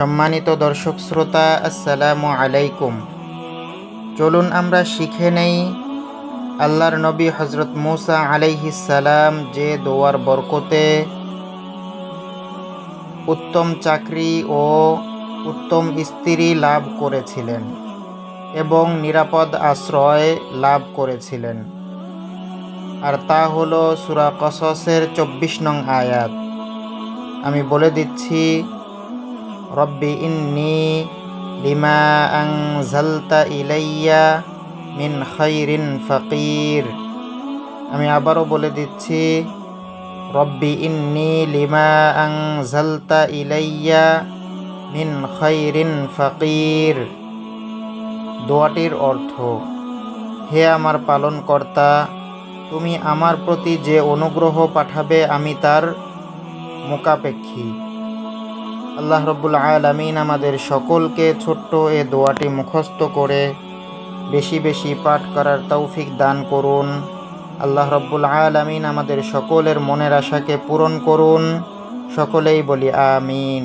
সম্মানিত দর্শক শ্রোতা, আসসালামু আলাইকুম। চলুন আমরা শিখে নেই আল্লাহর নবী হজরত মুসা আলাইহিস সালাম যে দোয়ার বরকতে উত্তম চাকরি ও উত্তম স্ত্রী লাভ করেছিলেন এবং নিরাপদ আশ্রয় লাভ করেছিলেন। আর তা হলো সূরা কসসের ২৪ নং আয়াত। আমি বলে দিচ্ছি, রব্বি ইন্নী লিমা আনজালতা ইলাইয়া মিন খাইরিন ফাকির। আমি আবারও বলে দিচ্ছি, রব্বি ইন্নী লিমা আনজালতা ইলাইয়া মিন খাইরিন ফাকির। দোয়াটির অর্থ, হে আমার পালনকর্তা, তুমি আমার প্রতি যে অনুগ্রহ পাঠাবে আমি তার মুখাপেক্ষী। আল্লাহ রব্বুল আলামিন আমাদের সকলকে ছোট্ট এ দোয়াটি মুখস্থ করে বেশি বেশি পাঠ করার তৌফিক দান করুন। আল্লাহ রব্বুল আলামিন আমাদের সকলের মনের আশাকে পূরণ করুন। সকলেই বলি আমিন।